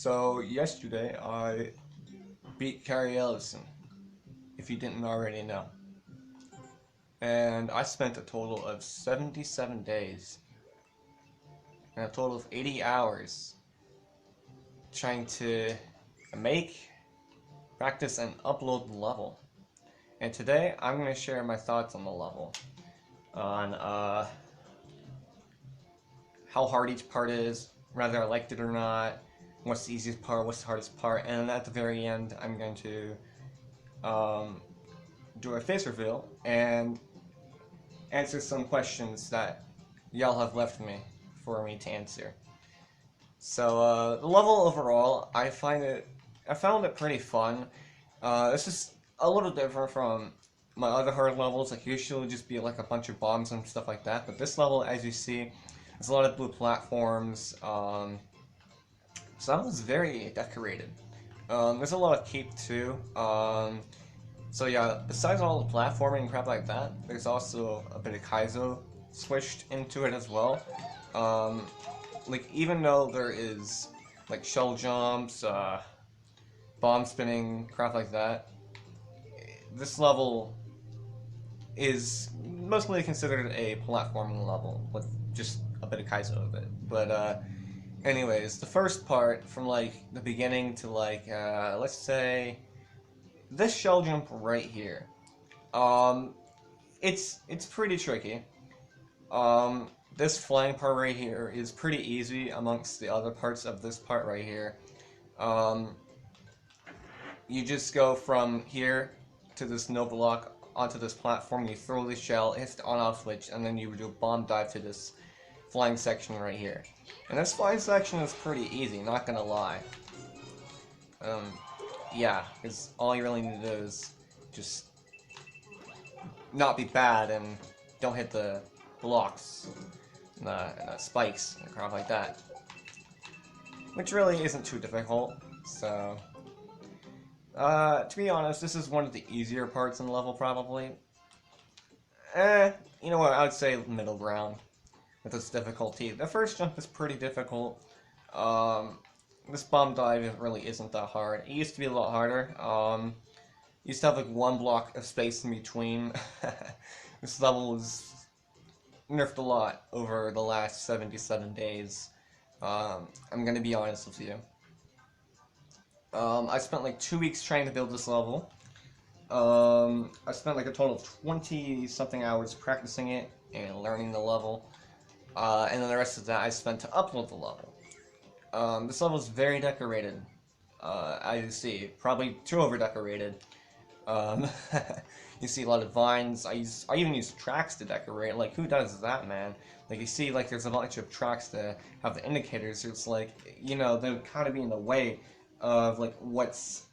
So yesterday I beat Kyrie Eleison, if you didn't already know. And I spent a total of 77 days and a total of 80 hours trying to make, practice, and upload the level. And today I'm going to share my thoughts on the level, on how hard each part is, whether I liked it or not, what's the easiest part, what's the hardest part, and at the very end I'm going to do a face reveal and answer some questions that y'all have left me for me to answer. So the level overall, I found it pretty fun. This is a little different from my other hard levels. Like usually just be like a bunch of bombs and stuff like that. But this level, as you see, there's a lot of blue platforms. So that was very decorated. There's a lot of keep too. So yeah, besides all the platforming and crap like that, there's also a bit of Kaizo switched into it as well. Like even though there is like shell jumps, bomb spinning, crap like that, this level is mostly considered a platforming level with just a bit of Kaizo of it. But anyways, the first part from like the beginning to like let's say this shell jump right here. It's pretty tricky. This flying part right here is pretty easy amongst the other parts of this part right here. You just go from here to this Nova Lock onto this platform, you throw the shell, it hits the on-off switch, and then you do a bomb dive to this flying section right here. And this flying section is pretty easy, not gonna lie. Yeah, because all you really need to do is just not be bad and don't hit the blocks and the spikes and crap like that. Which really isn't too difficult, so... to be honest, this is one of the easier parts in the level, probably. You know what, I would say middle ground with its difficulty. The first jump is pretty difficult. This bomb dive really isn't that hard. It used to be a lot harder. Used to have like one block of space in between. This level was nerfed a lot over the last 77 days. I'm gonna be honest with you. I spent like 2 weeks trying to build this level. I spent like a total of 20-something hours practicing it and learning the level. And then the rest of that I spent to upload the level. This level is very decorated, as you see, probably too over-decorated. You see a lot of vines. I even use tracks to decorate. Like, who does that, man? Like, you see, like, there's a bunch of tracks that have the indicators. It's like, you know, they would kind of be in the way of, like, what's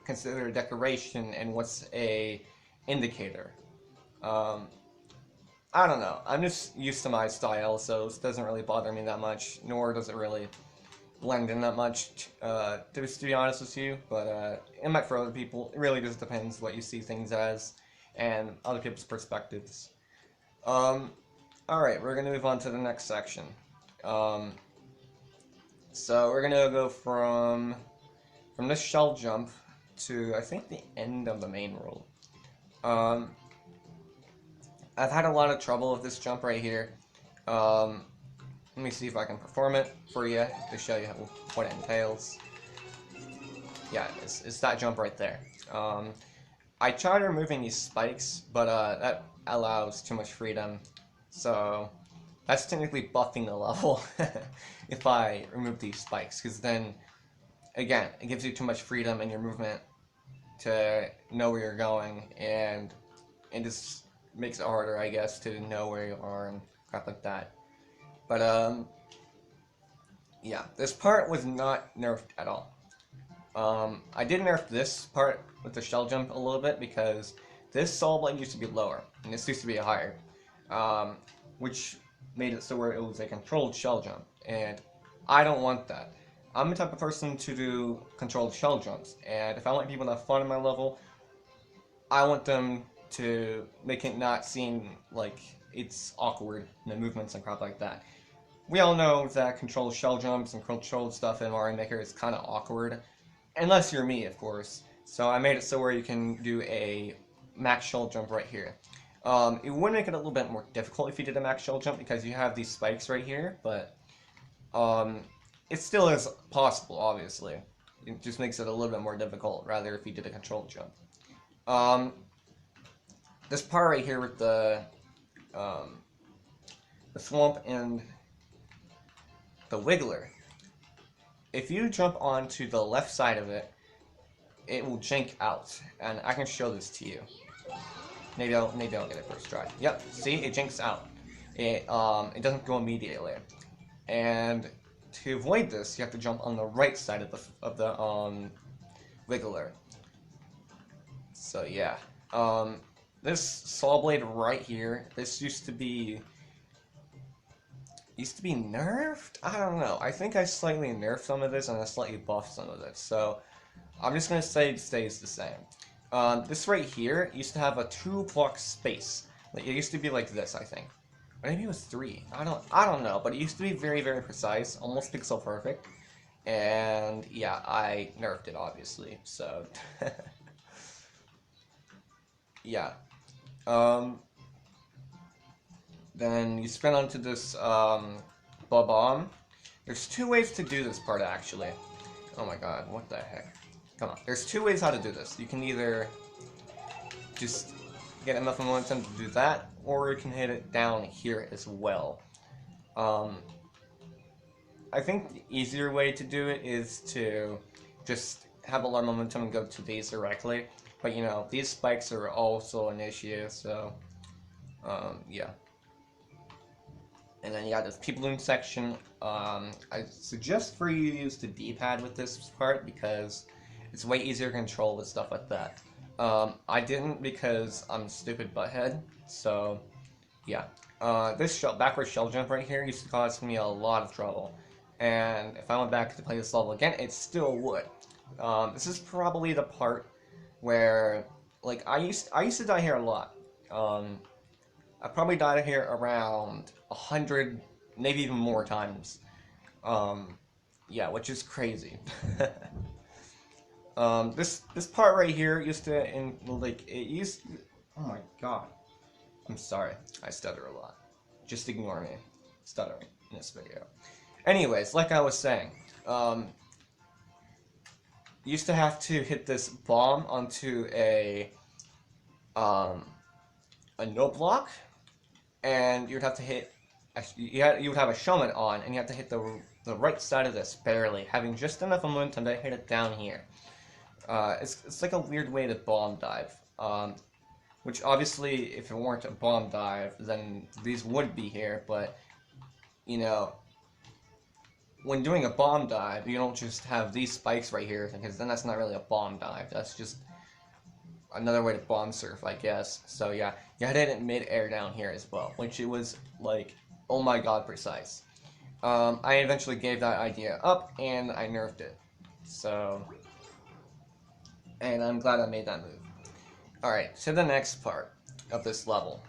considered a decoration and what's a indicator. I don't know. I'm just used to my style, so this doesn't really bother me that much, nor does it really blend in that much, to be honest with you, but it might for other people. It really just depends what you see things as, and other people's perspectives. Alright, we're gonna move on to the next section. So we're gonna go from this shell jump to, I think, the end of the main world. I've had a lot of trouble with this jump right here. Let me see if I can perform it for you to show you what it entails. Yeah, it's that jump right there. I tried removing these spikes, but that allows too much freedom. So that's technically buffing the level if I remove these spikes, because then, again, it gives you too much freedom in your movement to know where you're going, and it just makes it harder, I guess, to know where you are and crap like that. But, yeah, this part was not nerfed at all. I did nerf this part with the shell jump a little bit because this soul button used to be lower, and this used to be higher, which made it so where it was a controlled shell jump, and I don't want that. I'm the type of person to do controlled shell jumps, and if I want people to have fun in my level, I want them to make it not seem like it's awkward in the movements and crap like that. we all know that controlled shell jumps and controlled stuff in Mario Maker is kind of awkward. Unless you're me, of course. So I made it so where you can do a max shell jump right here. It would make it a little bit more difficult if you did a max shell jump because you have these spikes right here, but it still is possible, obviously. It just makes it a little bit more difficult, rather, if you did a controlled jump. This part right here with the swamp and the wiggler. If you jump onto the left side of it, it will jank out, and I can show this to you. Maybe I'll get it first try. Yep, see, it janks out. It doesn't go immediately, and to avoid this, you have to jump on the right side of the wiggler. So yeah, this saw blade right here. This used to be nerfed? I don't know. I think I slightly nerfed some of this and I slightly buffed some of it. So I'm just gonna say it stays the same. This right here used to have a 2-block space. Like, it used to be like this, I think. Or maybe it was 3. I don't know. But it used to be very, very precise, almost pixel perfect. And yeah, I nerfed it obviously. So yeah. Then you spin onto this bomb. There's 2 ways to do this part actually. Oh my god, what the heck? Come on. There's 2 ways how to do this. You can either just get enough momentum to do that, or you can hit it down here as well. I think the easier way to do it is to just have a lot of momentum and go to these directly. But you know, these spikes are also an issue, so yeah. And then you got this P-Balloon section. I suggest for you to use the D-pad with this part because it's way easier to control with stuff like that. I didn't because I'm a stupid butthead, so yeah. This backward shell jump right here used to cause me a lot of trouble. And if I went back to play this level again, it still would. This is probably the part where, like, I used to die here a lot. I probably died here around 100, maybe even more times. Yeah, which is crazy. This part right here used to, oh my god. I'm sorry, I stutter a lot. Just ignore me stuttering in this video. Anyways, like I was saying, used to have to hit this bomb onto a no block, and you'd have to hit. You would have a showman on, and you have to hit the right side of this barely, having just enough momentum to hit it down here. It's like a weird way to bomb dive. Which obviously, if it weren't a bomb dive, then these would be here. But you know, when doing a bomb dive, you don't just have these spikes right here, because then that's not really a bomb dive. That's just another way to bomb surf, I guess. So yeah, you had it in mid-air down here as well, which it was like, oh my god, precise. I eventually gave that idea up, and I nerfed it. So, and I'm glad I made that move. Alright, to the next part of this level.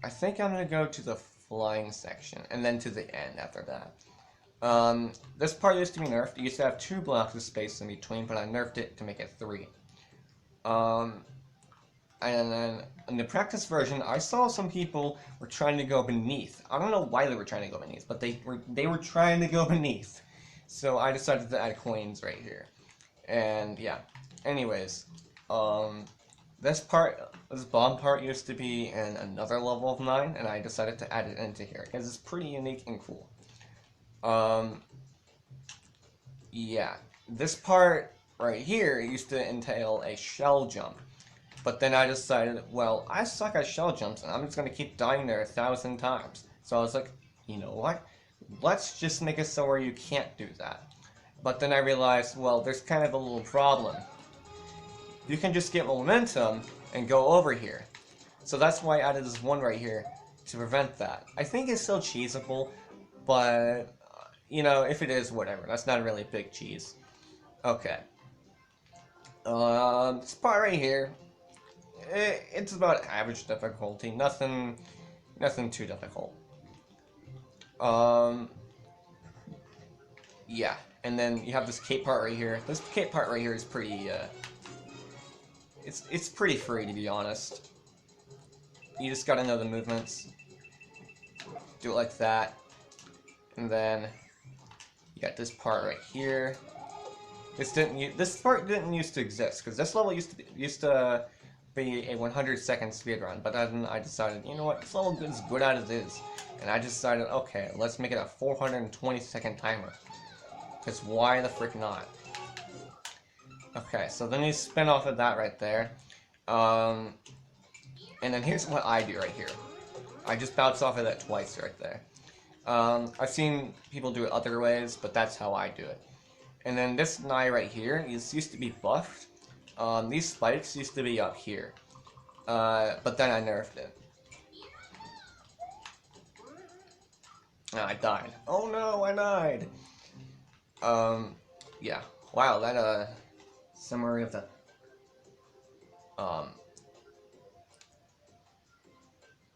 I think I'm going to go to the flying section, and then to the end after that. This part used to be nerfed. It used to have 2 blocks of space in between, but I nerfed it to make it 3. And then in the practice version, I saw some people were trying to go beneath. I don't know why they were trying to go beneath, but they were trying to go beneath. So I decided to add coins right here. And yeah. Anyways, this bomb part used to be in another level of 9, and I decided to add it into here because it's pretty unique and cool. Yeah, this part right here used to entail a shell jump, but then I decided, well, I suck at shell jumps, and I'm just gonna keep dying there 1,000 times. So I was like, you know what? Let's just make it so where you can't do that. But then I realized, well, there's kind of a little problem. You can just get momentum and go over here. So that's why I added this one right here to prevent that. I think it's still cheesable, but you know, if it is, whatever. That's not really big cheese. Okay. This part right here, it's about average difficulty. Nothing Nothing too difficult. Yeah, and then you have this cape part right here. This cape part right here is pretty, it's pretty free, to be honest. You just gotta know the movements. Do it like that. And then you got this part right here. This part didn't used to exist, because this level used to be a 100-second speedrun, but then I decided, you know what, this level is good as it is. And I decided, okay, let's make it a 420-second timer. Because why the frick not? Okay, so then you spin off of that right there. And then here's what I do right here. I just bounce off of that twice right there. I've seen people do it other ways, but that's how I do it. And then this knife right here used to be buffed. These spikes used to be up here. But then I nerfed it. I died. Oh no, I died! Yeah. Wow, that, summary of the,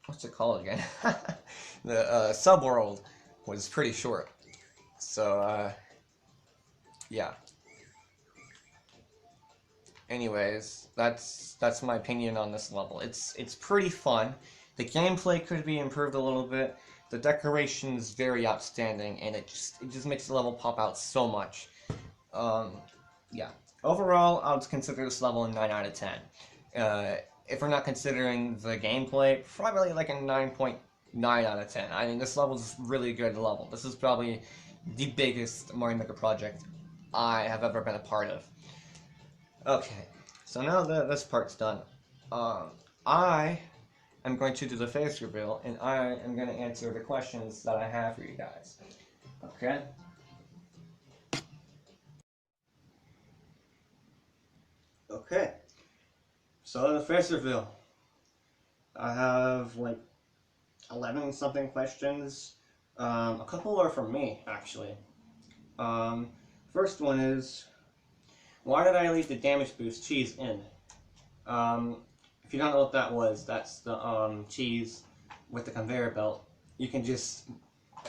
what's it called again? The, subworld was pretty short. So, yeah. Anyways, that's my opinion on this level. It's pretty fun. The gameplay could be improved a little bit. The decoration is very outstanding, and it just makes the level pop out so much. Yeah. Overall, I would consider this level a 9 out of 10. If we're not considering the gameplay, probably like a 9.9 out of 10. I mean, this level is really good level. This is probably the biggest Mario Maker project I have ever been a part of. Okay, so now that this part's done, I am going to do the face reveal, and I am going to answer the questions that I have for you guys. Okay? Okay. So the face reveal. I have like 11 something questions. A couple are from me, actually. First one is, why did I leave the damage boost cheese in? If you don't know what that was, that's the cheese with the conveyor belt. You can just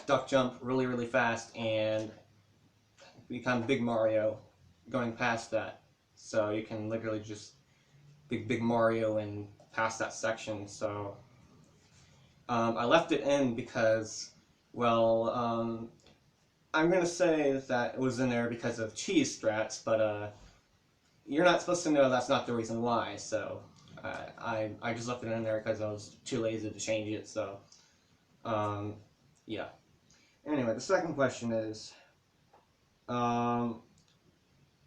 duck jump really, really fast and become Big Mario going past that. So you can literally just Big Mario and pass that section. So I left it in because, well, I'm going to say that it was in there because of cheese strats, but you're not supposed to know that's not the reason why, so I just left it in there because I was too lazy to change it, so yeah. Anyway, the second question is, well,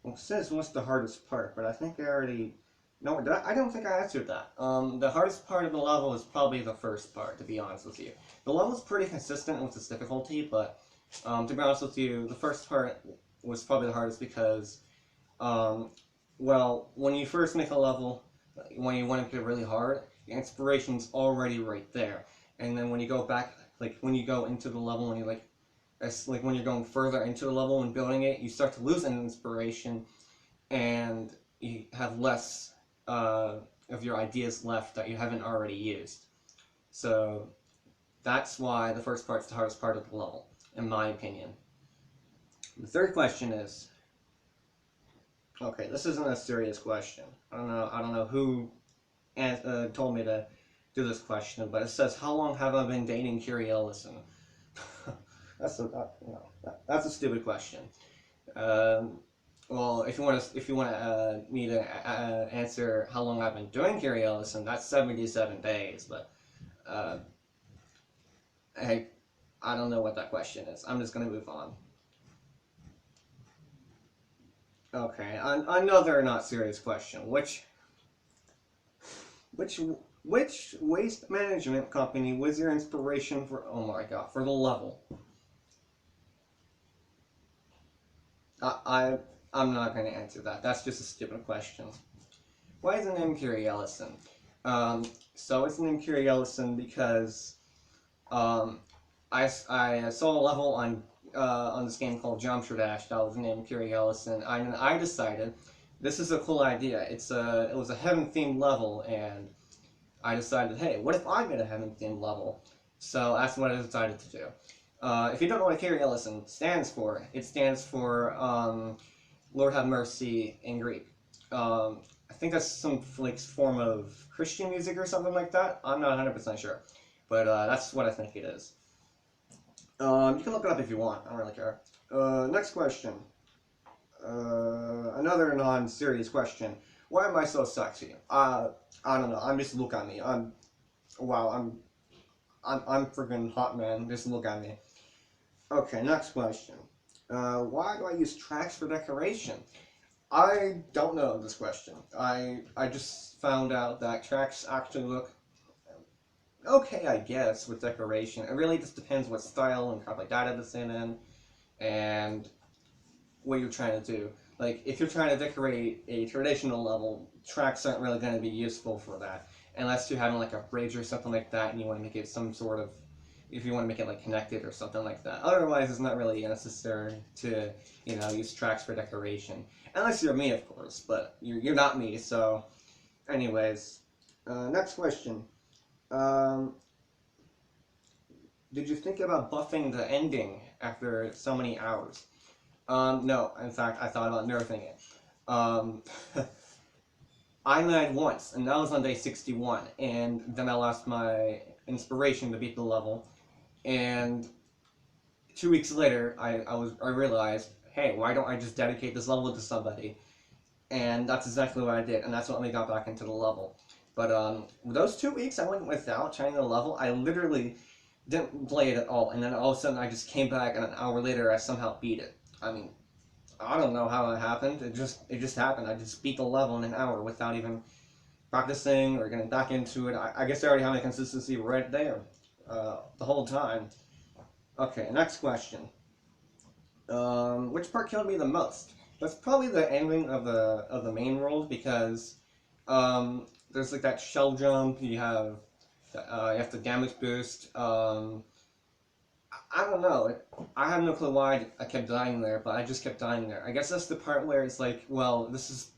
it says what's the hardest part, but I think I already, no, I don't think I answered that. The hardest part of the level is probably the first part, to be honest with you. The level's pretty consistent with its difficulty, but to be honest with you, the first part was probably the hardest because, well, when you first make a level, when you want to make it really hard, the inspiration's already right there. And then when you go back, like when you go into the level and you like when you're going further into the level and building it, you start to lose an inspiration and you have less of your ideas left that you haven't already used. So that's why the first part's the hardest part of the level, in my opinion. The third question is, okay, this isn't a serious question. I don't know who told me to do this question, but it says, how long have I been dating Kyrie Eleison? That's a stupid question. Well, if you want me to answer how long I've been doing Kyrie Eleison, that's 77 days. But hey, I don't know what that question is. I'm just gonna move on. Okay, another not serious question. Which waste management company was your inspiration for? Oh my god, for the level. I'm not going to answer that. That's just a stupid question. Why is it named Kyrie Eleison? So it's named Kyrie Eleison because I saw a level on this game called Geometry Dash that was named Kyrie Eleison, and I decided this is a cool idea. It was a heaven themed level, and I decided, hey, what if I made a heaven themed level? So that's what I decided to do. If you don't know what Kyrie Eleison stands for, it stands for Lord have mercy in Greek. I think that's some like form of Christian music or something like that. I'm not 100% sure, but that's what I think it is. You can look it up if you want. I don't really care. Next question. Another non-serious question. Why am I so sexy? I don't know. I'm just look at me. Wow. I'm freaking hot, man. Just look at me. Okay. Next question. Why do I use tracks for decoration? I don't know this question. I just found out that tracks actually look okay, I guess, with decoration. It really just depends what style and stuff like that it's in, and what you're trying to do. Like, if you're trying to decorate a traditional level, tracks aren't really going to be useful for that. Unless you're having like a bridge or something like that and you want to make it some sort of, if you want to make it like connected or something like that. Otherwise, it's not really necessary to, use tracks for decoration. Unless you're me, of course, but you're not me, so. Anyways, next question. Um, did you think about buffing the ending after so many hours? No, in fact, I thought about nerfing it. Um, I died once, and that was on day 61, and then I lost my inspiration to beat the level, and 2 weeks later, I realized, hey, why don't I just dedicate this level to somebody? And that's exactly what I did, and that's what me got back into the level. But those 2 weeks I went without trying the level, I literally didn't play it at all, and then all of a sudden I just came back, and an hour later I somehow beat it. I mean, I don't know how it happened. It just happened. I just beat the level in an hour without even practicing or getting back into it. I guess I already had my consistency right there the whole time. Okay, next question. Which part killed me the most? That's probably the ending of the main world because there's like that shell jump. You have the damage boost. I don't know. I have no clue why I kept dying there, but I just kept dying there. I guess that's the part where it's like, well, this is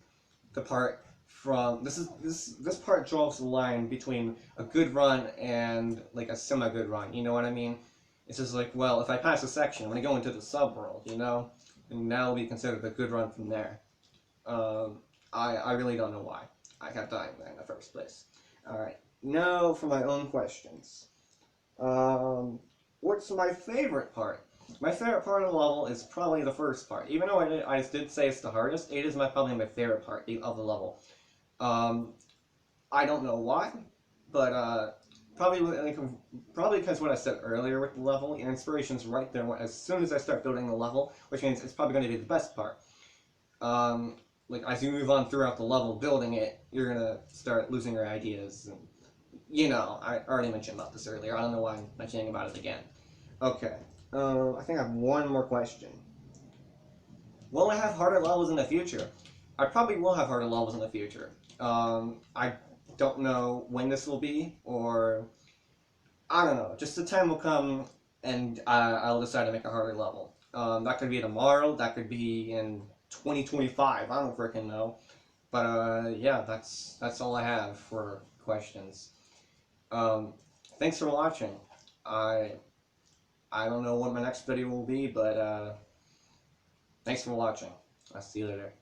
the part from this part draws the line between a good run and like a semi-good run. You know what I mean? It's just like, well, if I pass a section, I'm gonna go into the subworld, and that'll be considered a good run from there. Um, I really don't know why I kept dying there in the first place. All right, now for my own questions. Um, what's my favorite part? My favorite part of the level is probably the first part. Even though I did say it's the hardest, it is probably my favorite part of the level. Um, I don't know why, but probably because what I said earlier with the level, your inspiration's right there as soon as I start building the level, which means it's probably going to be the best part. Like as you move on throughout the level building it, you're gonna start losing your ideas. And, I already mentioned about this earlier. I don't know why I'm mentioning about it again. Okay. I think I have one more question. Will I have harder levels in the future? I probably will have harder levels in the future. I don't know when this will be, or I don't know. Just the time will come, and I'll decide to make a harder level. That could be tomorrow. That could be in 2025. I don't freaking know. But yeah, that's all I have for questions. Um, thanks for watching. I I don't know what my next video will be, but thanks for watching. I'll see you later.